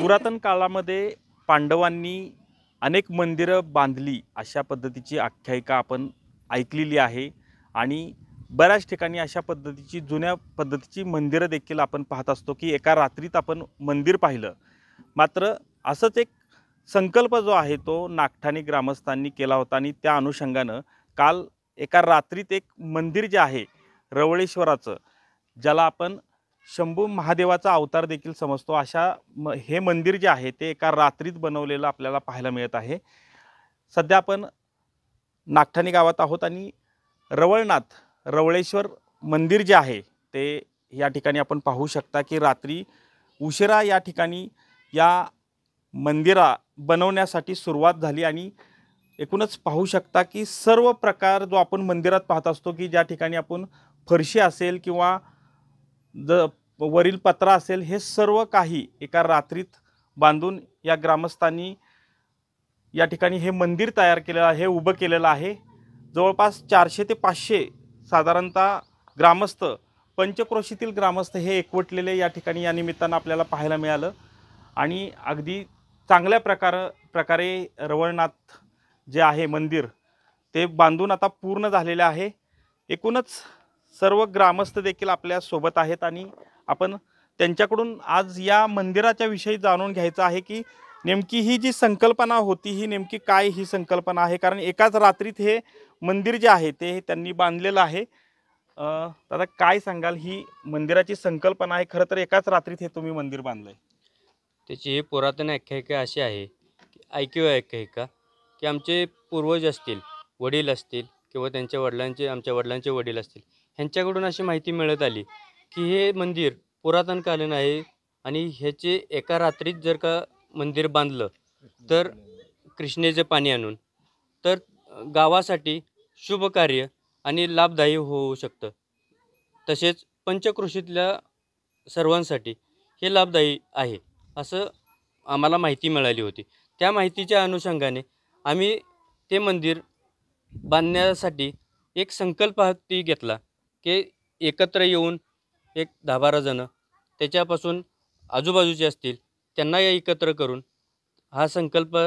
पुरातन काळामध्ये पांडवांनी अनेक मंदिरं बांधली अशा पद्धतीची आख्यायिका आपण ऐकलेली आहे आणि बऱ्याच ठिकाणी अशा पद्धतीची जुन्या पद्धतीची मंदिरं देखील आपण पाहत असतो की एका रात्रीत आपण मंदिर पाहिलं. मात्र असंच एक संकल्प जो आहे तो नागठाणे ग्रामस्थांनी केला होता आणि त्या अनुषंगानं काल एका रात्रीत एक मंदिर जे आहे रवळेश्वराचं, ज्याला आपण शंभू महादेवाचा अवतार देखील समजतो, अशा हे मंदिर जे आहे ते एका रात्रीत बनवलेलं आपल्याला पाहायला मिळत आहे. सध्या आपण नागठाणे गावात आहोत आणि रवळेश्वर मंदिर जे आहे ते या ठिकाणी आपण पाहू शकता की रात्री उशिरा या ठिकाणी या मंदिरा बनवण्यासाठी सुरुवात झाली आणि एकूणच पाहू शकता की सर्व प्रकार जो आपण मंदिरात पाहत असतो की ज्या ठिकाणी आपण फरशी असेल किंवा वरील पत्रा असेल, हे सर्व काही एका रात्रीत बांधून या ग्रामस्थांनी या ठिकाणी हे मंदिर तयार केलेलं आहे, उभं केलेलं आहे. जवळपास 400 ते 500 साधारणतः ग्रामस्थ, पंचक्रोशीतील ग्रामस्थ हे एकवटलेले या ठिकाणी या निमित्तानं आपल्याला पाहायला मिळालं आणि अगदी चांगल्या प्रकारे रवळनाथ जे आहे मंदिर ते बांधून आता पूर्ण झालेले आहे. एकूणच सर्व ग्रामस्थ देखील आपल्या सोबत आहेत आणि आपण त्यांच्याकडून आज या मंदिराच्या विषयी जाणून घ्यायचं आहे की नेमकी ही जी संकल्पना होती ही नेमकी काय ही संकल्पना आहे, कारण एकाच रात्रीत हे मंदिर जे आहे ते त्यांनी बांधलेलं आहे. दादा काय सांगाल, ही मंदिराची संकल्पना आहे, खरं तर एकाच रात्रीत हे तुम्ही मंदिर बांधलंय? त्याची ही पुरातन आख्यायिका अशी आहे की ऐकीव आख्यायिका की आमचे पूर्वज असतील, वडील असतील किंवा त्यांच्या आमच्या वडिलांचे वडील असतील, ह्यांच्याकडून अशी माहिती मिळत आली की हे मंदिर पुरातनकालीन आहे आणि ह्याचे एका रात्रीत जर का मंदिर बांधलं तर कृष्णेचे पाणी आणून तर गावासाठी शुभ कार्य आणि लाभदायी होऊ शकतं. तसेच पंचक्रोशीतल्या सर्वांसाठी हे लाभदायी आहे असं आम्हाला माहिती मिळाली होती. त्या माहितीच्या अनुषंगाने आम्ही ते मंदिर बांधण्यासाठी एक संकल्प हाती घेतला की एकत्र येऊन एक 10-12 जणं त्याच्यापासून आजूबाजूचे असतील त्यांना एकत्र करून हा संकल्प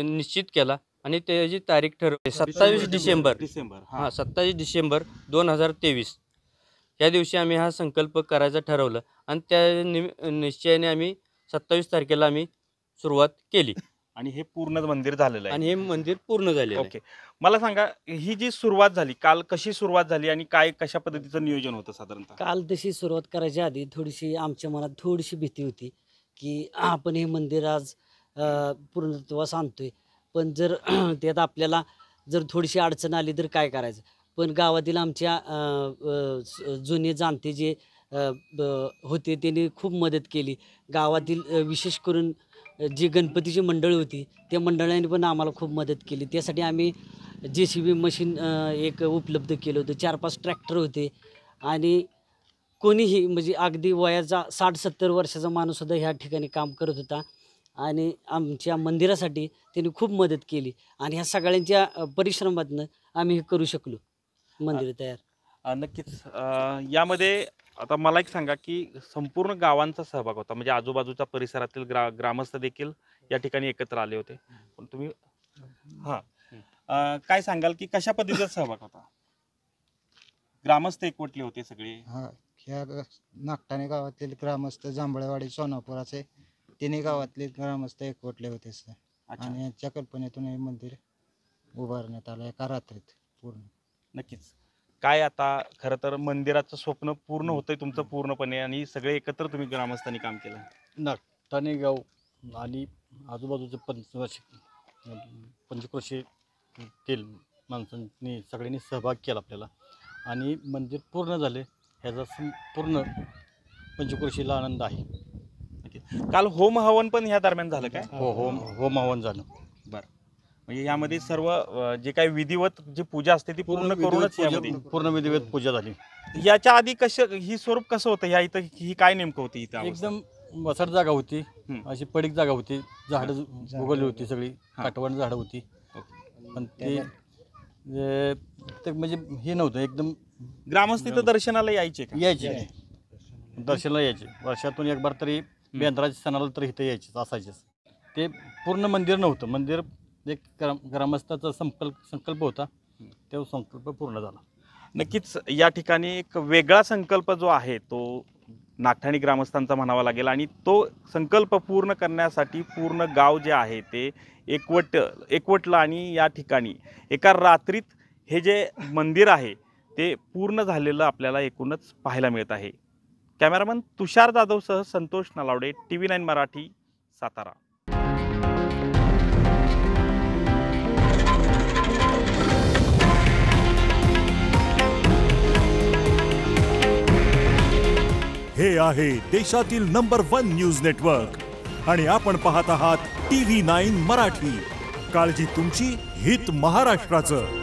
निश्चित केला आणि त्याची तारीख ठरवली 27 डिसेंबर. 27 डिसेंबर 2023 या दिवशी आम्ही हा संकल्प करायचा ठरवलं आणि त्या निश्चयाने आम्ही 27 तारखेला आम्ही सुरुवात केली आणि हे पूर्ण मंदिर झालेलं आहे आणि हे मंदिर पूर्ण झालेलं आहे. ओके, मला सांगा ही जी सुरुवात झाली काल, कशी सुरुवात झाली आणि काय कशा पद्धतीचं नियोजन होतं साधारणतः? काल तशी सुरुवात करायच्या आधी थोडीशी आमच्या मनात थोडीशी भीती होती की आपण हे मंदिर आज पूर्णत्वास आणतोय, पण जर त्यात आपल्याला जर थोडीशी अडचण आली तर काय करायचं. पण गावातील आमच्या जुने जाणते जे होते त्यांनी खूप मदत केली. गावातील विशेष करून जी गणपतीची मंडळी होती त्या मंडळांनी पण आम्हाला खूप मदत केली. त्यासाठी आम्ही JCB मशीन एक उपलब्ध केलं होतं. 4-5 ट्रॅक्टर होते आणि कोणीही म्हणजे अगदी वयाचा 60-70 वर्षाचा माणूससुद्धा ह्या ठिकाणी काम करत होता आणि आमच्या मंदिरासाठी त्यांनी खूप मदत केली आणि ह्या सगळ्यांच्या परिश्रमातनं आम्ही हे करू शकलो मंदिर तयार. नक्कीच. यामध्ये आता मला एक सांगा की संपूर्ण गावांचा सहभाग होता, म्हणजे आजूबाजूच्या परिसरातील ग्रामस्थ देखील या ठिकाणी एकत्र आले होते, पण तुम्ही काय सांगाल की कशा पद्धतीचा सहभाग होता? ग्रामस्थ एकवटले होते सगळे? ह्या नागठाणे गावातील ग्रामस्थ, जांभळेवाडी, सोनापुराचे तिन्ही गावातले ग्रामस्थ एकवटले होते सर. आणि यांच्या कल्पनेतून हे मंदिर उभारण्यात आलं एका रात्रीत पूर्ण. नक्कीच. काय आता खरं तर मंदिराचं स्वप्न पूर्ण होतंय तुमचं पूर्णपणे आणि सगळे एकत्र तुम्ही ग्रामस्थांनी काम केलं. नागठाणे गाव आणि आजूबाजूचे पंचक्रोशीतील माणसांनी सगळ्यांनी सहभाग केला आपल्याला आणि मंदिर पूर्ण झाले ह्याचा संपूर्ण पंचक्रोशीला आनंद आहे. काल होम हवन पण ह्या दरम्यान झालं काय? होम हवन झालं. बरं, म्हणजे यामध्ये सर्व जे काही विधिवत जी पूजा असते ती पूर्ण करूनच पूर्ण विधिवत पूजा झाली. याच्या आधी ही स्वरूप कसं होतं ह्या इथं? ही काय नेमकं होती इथं? एकदम वसट जागा होती, अशी पडीक जागा होती, झाडं उगवली होती, सगळी काटवण झाडं होती, पण ते म्हणजे हे नव्हतं. एकदम ग्रामस्थ इथं दर्शनाला यायचे का? यायचे, दर्शनाला यायचे. वर्षातून एक बार तरी बेंद्राच्या सणाला तर इथं यायचेच असायचेच. ते पूर्ण मंदिर नव्हतं, मंदिर एक ग्रामस्थाचा संकल्प होता, तो संकल्प पूर्ण झाला. नक्कीच या ठिकाणी एक वेगळा संकल्प जो आहे तो नागठाणे ग्रामस्थांचा म्हणावा लागेल आणि तो संकल्प पूर्ण करण्यासाठी पूर्ण गाव जे आहे ते एकवटलं आणि या ठिकाणी एका रात्रीत हे जे मंदिर आहे ते पूर्ण झालेलं आपल्याला एकूणच पाहायला मिळत आहे. कॅमेरामन तुषार जाधवसह संतोष नलावडे, TV9 मराठी, सातारा. हे आहे देशातील नंबर 1 न्यूज नेटवर्क आणि आपण पाहत आहात TV9 मराठी. काळजी तुमची, हित महाराष्ट्राचं.